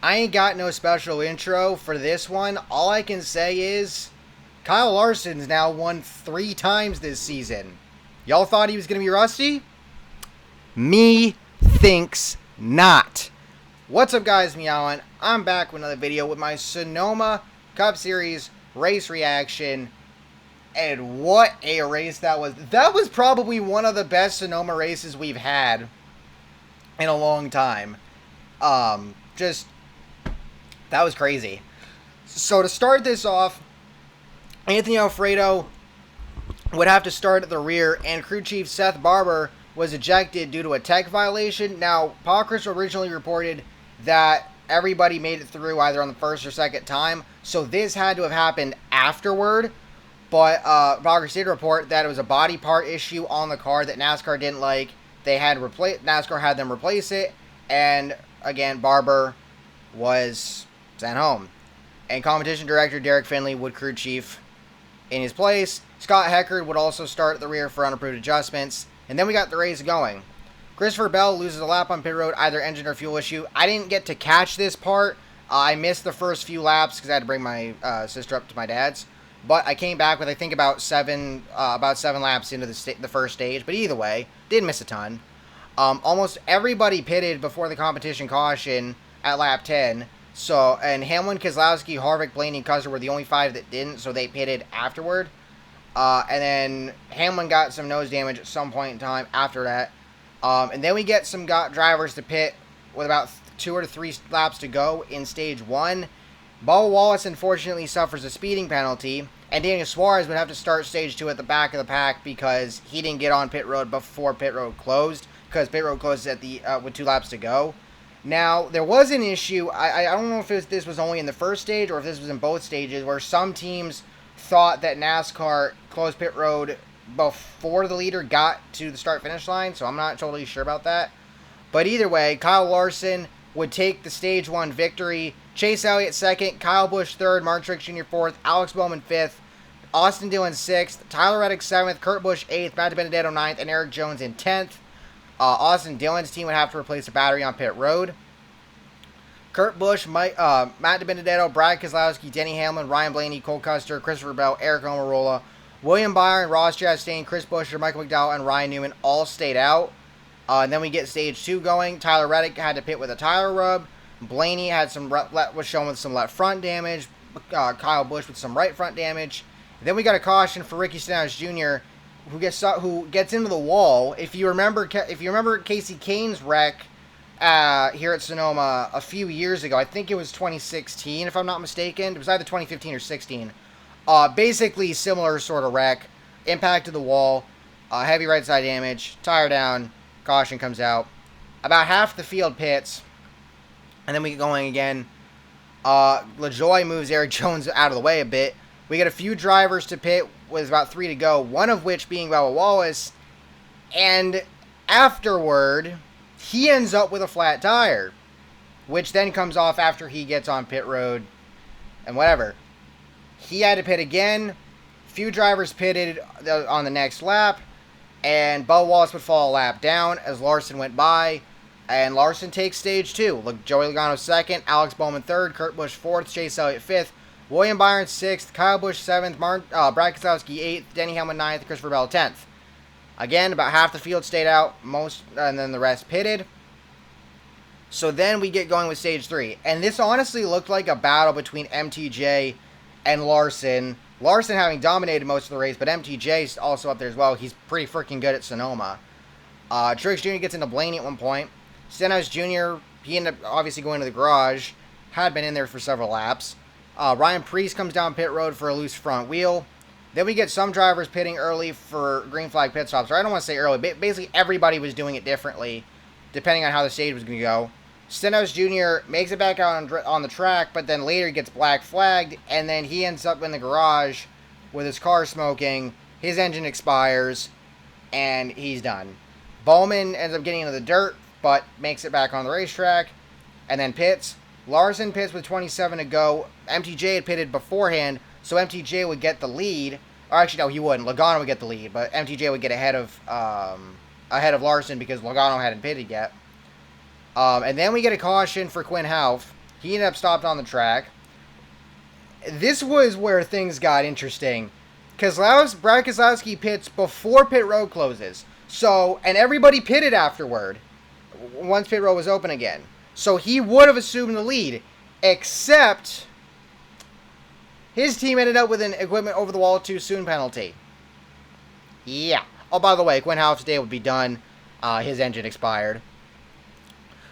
I ain't got no special intro for this one. All I can say is Kyle Larson's now won 3 times this season. Y'all thought he was going to be rusty? Me thinks not. What's up, guys? Meowin'. I'm back with another video with my Sonoma Cup Series race reaction. And what a race that was. That was probably one of the best Sonoma races we've had in a long time. That was crazy. So to start this off, Anthony Alfredo would have to start at the rear, and crew chief Seth Barber was ejected due to a tech violation. Now, Chris originally reported that everybody made it through either on the first or second time, so this had to have happened afterward. But Chris did report that it was a body part issue on the car that NASCAR didn't like. NASCAR had them replace it, and again, Barber was sent home. And competition director Derek Finley would crew chief in his place. Scott Heckard would also start at the rear for unapproved adjustments. And then we got the race going. Christopher Bell loses a lap on pit road, either engine or fuel issue. I didn't get to catch this part. I missed the first few laps because I had to bring my sister up to my dad's. But I came back with, I think, about seven laps into the first stage. But either way, didn't miss a ton. Almost everybody pitted before the competition caution at lap 10. So, and Hamlin, Keselowski, Harvick, Blaney, and Custer were the only 5 that didn't, so they pitted afterward. And then Hamlin got some nose damage at some point in time after that. And then we get some drivers to pit with about 2 or 3 laps to go in stage 1. Bubba Wallace, unfortunately, suffers a speeding penalty, and Daniel Suarez would have to start stage 2 at the back of the pack because he didn't get on pit road before pit road closed, because pit road closes at the with 2 laps to go. Now, there was an issue. I don't know if this was only in the first stage or if this was in both stages, where some teams thought that NASCAR closed pit road before the leader got to the start-finish line, so I'm not totally sure about that. But either way, Kyle Larson would take the stage 1 victory. Chase Elliott 2nd, Kyle Busch 3rd, Martin Truex Jr. 4th, Alex Bowman 5th, Austin Dillon 6th, Tyler Reddick 7th, Kurt Busch 8th, Matt DiBenedetto 9th, and Eric Jones in 10th. Austin Dillon's team would have to replace a battery on pit road. Kurt Busch, Matt DiBenedetto, Brad Keselowski, Denny Hamlin, Ryan Blaney, Cole Custer, Christopher Bell, Eric Almirola, William Byron, Ross Chastain, Chris Buescher, Michael McDowell, and Ryan Newman all stayed out. And then we get stage 2 going. Tyler Reddick had to pit with a tire rub. Blaney had was shown with some left front damage. Kyle Busch with some right front damage. And then we got a caution for Ricky Stenhouse Jr., who gets into the wall. If you remember Casey Kane's wreck here at Sonoma a few years ago, I think it was 2016 if I'm not mistaken. It was either 2015 or 16. Basically similar sort of wreck. Impacted the wall. Heavy right side damage. Tire down. Caution comes out. About half the field pits. And then we get going again. LaJoie moves Eric Jones out of the way a bit. We get a few drivers to pit with about 3 to go, one of which being Bubba Wallace. And afterward, he ends up with a flat tire, which then comes off after he gets on pit road and whatever. He had to pit again. Few drivers pitted on the next lap, and Bubba Wallace would fall a lap down as Larson went by. And Larson takes stage 2. Joey Logano 2nd, Alex Bowman 3rd, Kurt Busch 4th, Chase Elliott 5th, William Byron 6th, Kyle Busch 7th, Brad Keselowski 8th, Denny Hamlin 9th, Christopher Bell 10th. Again, about half the field stayed out, and then the rest pitted. So then we get going with stage 3. And this honestly looked like a battle between MTJ and Larson. Larson having dominated most of the race, but MTJ's also up there as well. He's pretty freaking good at Sonoma. Truex Jr. gets into Blaney at one point. Stenhouse Jr., he ended up obviously going to the garage. Had been in there for several laps. Ryan Preece comes down pit road for a loose front wheel. Then we get some drivers pitting early for green flag pit stops. Or I don't want to say early. Basically, everybody was doing it differently, depending on how the stage was going to go. Stenhouse Jr. makes it back out on the track, but then later he gets black flagged, and then he ends up in the garage with his car smoking. His engine expires, and he's done. Bowman ends up getting into the dirt, but makes it back on the racetrack, and then pits. Larson pits with 27 to go. MTJ had pitted beforehand, so MTJ would get the lead. Or actually, no, he wouldn't. Logano would get the lead, but MTJ would get ahead of Larson because Logano hadn't pitted yet. And then we get a caution for Quinn Houff. He ended up stopped on the track. This was where things got interesting. Brad Keselowski pits before pit road closes. So, and everybody pitted afterward once pit road was open again. So he would have assumed the lead, except his team ended up with an equipment over the wall too soon penalty. Yeah. Oh, by the way, Quinn Half today would be done. His engine expired.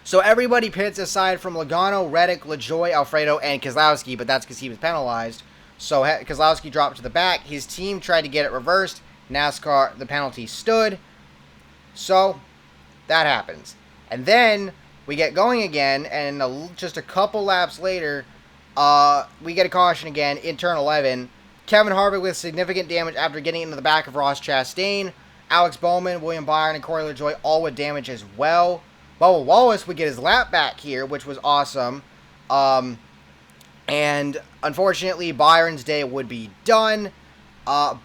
So everybody pits aside from Logano, Reddick, LaJoie, Alfredo, and Keselowski, but that's because he was penalized. So Keselowski dropped to the back. His team tried to get it reversed. NASCAR, the penalty stood. So that happens. And then we get going again, and just a couple laps later, we get a caution again in turn 11. Kevin Harvick with significant damage after getting into the back of Ross Chastain. Alex Bowman, William Byron, and Corey LaJoie all with damage as well. Bubba Wallace would get his lap back here, which was awesome. And unfortunately, Byron's day would be done.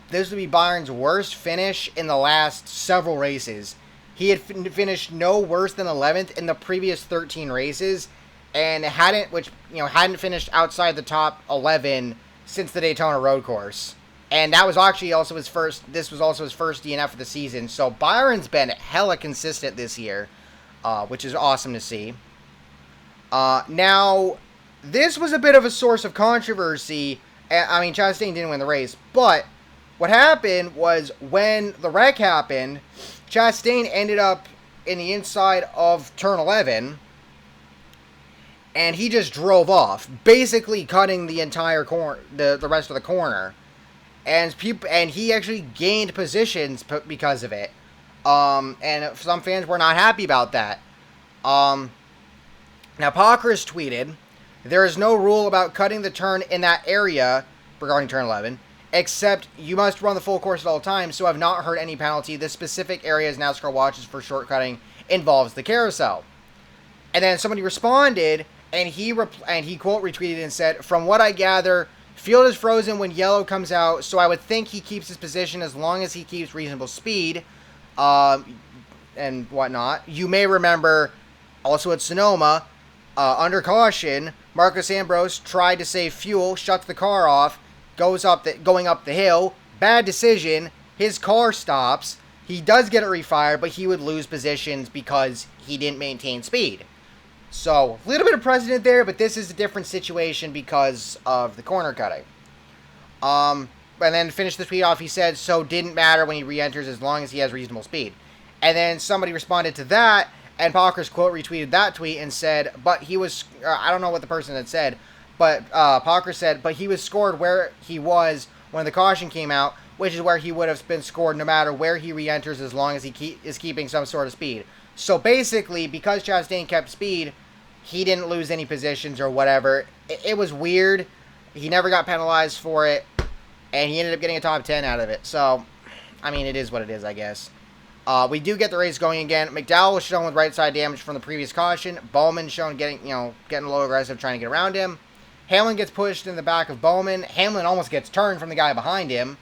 This would be Byron's worst finish in the last several races. He had finished no worse than 11th in the previous 13 races, and hadn't finished outside the top 11 since the Daytona Road Course. And that was actually also his first. This was also his first DNF of the season. So Byron's been hella consistent this year, which is awesome to see. Now, this was a bit of a source of controversy. I mean, Chastain didn't win the race, but what happened was when the wreck happened, Chastain ended up in the inside of turn 11, and he just drove off, basically cutting the entire the rest of the corner. And he actually gained positions because of it. And some fans were not happy about that. Now, Pockris tweeted, "There is no rule about cutting the turn in that area," regarding turn 11, "except you must run the full course at all times, so I've not heard any penalty. The specific areas NASCAR watches for shortcutting involves the carousel." And then somebody responded, and he quote retweeted and said, "From what I gather, field is frozen when yellow comes out, so I would think he keeps his position as long as he keeps reasonable speed," and whatnot. You may remember, also at Sonoma, under caution, Marcos Ambrose tried to save fuel, shuts the car off, going up the hill. Bad decision. His car stops. He does get it refired, but he would lose positions because he didn't maintain speed. So, a little bit of precedent there, but this is a different situation because of the corner cutting. And then to finish the tweet off, he said, "So didn't matter when he re-enters as long as he has reasonable speed." And then somebody responded to that, and Pockris quote retweeted that tweet and said, "But he was," I don't know what the person had said, but Pockris said, "But he was scored where he was when the caution came out, which is where he would have been scored no matter where he re-enters as long as he is keeping some sort of speed." So basically, because Chastain kept speed, he didn't lose any positions or whatever. It was weird. He never got penalized for it, and he ended up getting a top 10 out of it. So, I mean, it is what it is, I guess. We do get the race going again. McDowell was shown with right side damage from the previous caution. Bowman shown getting a little aggressive trying to get around him. Hamlin gets pushed in the back of Bowman. Hamlin almost gets turned from the guy behind him.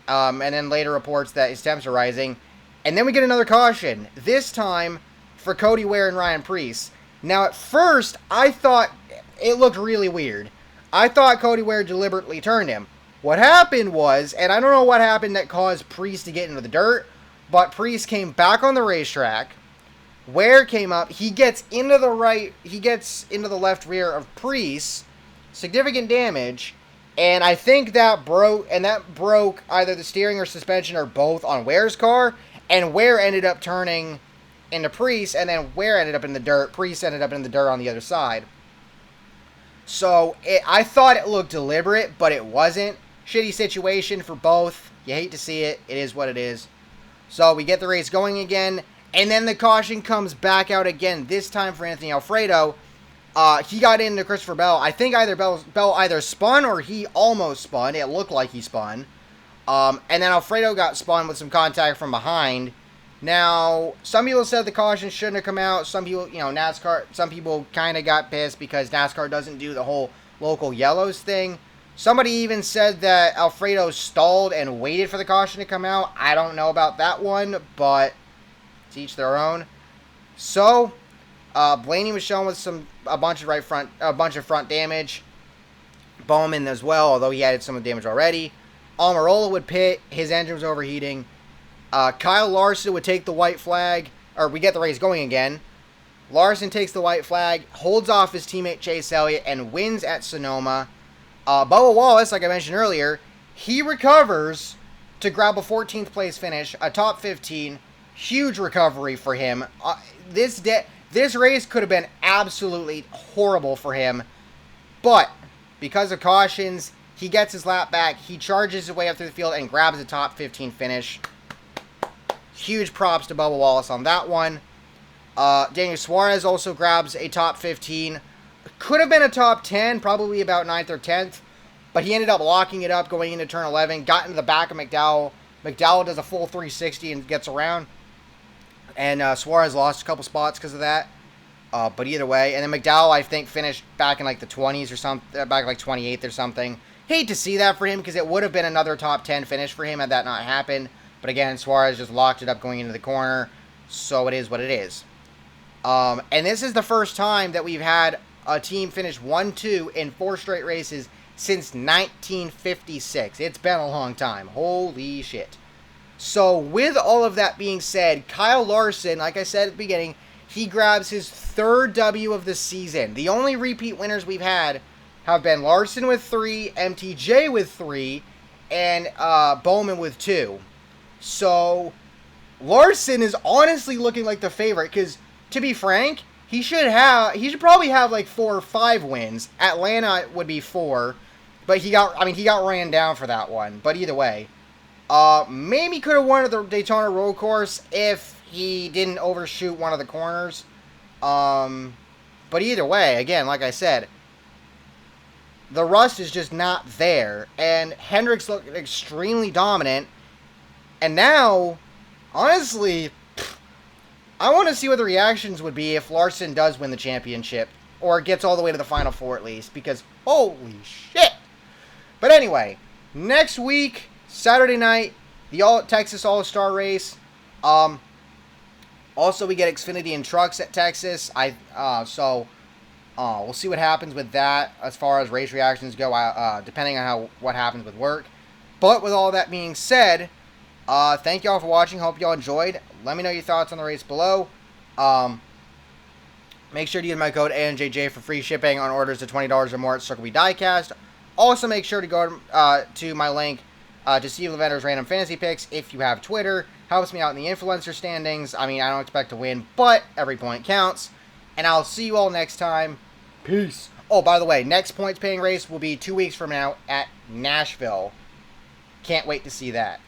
And then later reports that his temps are rising. And then we get another caution. This time for Cody Ware and Ryan Preece. Now, at first, I thought it looked really weird. I thought Cody Ware deliberately turned him. What happened was, and I don't know what happened that caused Preece to get into the dirt, but Preece came back on the racetrack. Ware came up. He gets into the left rear of Preece. Significant damage. And I think that broke either the steering or suspension or both on Ware's car. And Ware ended up turning into Preece, and then Ware ended up in the dirt. Preece ended up in the dirt on the other side. So, I thought it looked deliberate, but it wasn't. Shitty situation for both. You hate to see it. It is what it is. So, we get the race going again, and then the caution comes back out again, this time for Anthony Alfredo. He got into Christopher Bell. I think Bell either spun or he almost spun. It looked like he spun. And then Alfredo got spun with some contact from behind. Now, some people said the caution shouldn't have come out. Some people, NASCAR, some people kind of got pissed because NASCAR doesn't do the whole local yellows thing. Somebody even said that Alfredo stalled and waited for the caution to come out. I don't know about that one, but to each their own. So, Blaney was shown with a bunch of front damage. Bowman as well, although he had some damage already. Almirola would pit. His engine was overheating. Kyle Larson would take the white flag, or we get the race going again. Larson takes the white flag, holds off his teammate Chase Elliott, and wins at Sonoma. Bubba Wallace, like I mentioned earlier, he recovers to grab a 14th place finish, a top 15. Huge recovery for him. This race could have been absolutely horrible for him, but because of cautions, he gets his lap back. He charges his way up through the field and grabs a top 15 finish. Huge props to Bubba Wallace on that one. Daniel Suarez also grabs a top 15. Could have been a top 10, probably about 9th or 10th, but he ended up locking it up going into turn 11, got into the back of McDowell. McDowell does a full 360 and gets around, and Suarez lost a couple spots because of that. But either way, and then McDowell, I think, finished back in like the 20s or something, back like 28th or something. Hate to see that for him because it would have been another top 10 finish for him had that not happened. But again, Suarez just locked it up going into the corner, so it is what it is. And this is the first time that we've had a team finish 1-2 in 4 straight races since 1956. It's been a long time. Holy shit. So with all of that being said, Kyle Larson, like I said at the beginning, he grabs his 3rd W of the season. The only repeat winners we've had have been Larson with 3, MTJ with 3, and Bowman with 2. So Larson is honestly looking like the favorite because, to be frank, he should probably have like 4 or 5 wins. Atlanta would be 4, but he got ran down for that one. But either way, maybe could have won at the Daytona Road Course if he didn't overshoot one of the corners. But either way, again, like I said, the rust is just not there, and Hendrick's looked extremely dominant. And now, honestly, I want to see what the reactions would be if Larson does win the championship, or gets all the way to the Final Four at least, because holy shit. But anyway, next week, Saturday night, the Texas All-Star race. Also, we get Xfinity and trucks at Texas. So we'll see what happens with that as far as race reactions go, depending on what happens with work. But with all that being said, thank y'all for watching. Hope y'all enjoyed. Let me know your thoughts on the race below. Make sure to use my code ANJJ for free shipping on orders of $20 or more at Circle B Diecast. Also, make sure to go to my link to see the vendor's random fantasy picks if you have Twitter. Helps me out in the influencer standings. I mean, I don't expect to win, but every point counts. And I'll see you all next time. Peace. Oh, by the way, next points paying race will be 2 weeks from now at Nashville. Can't wait to see that.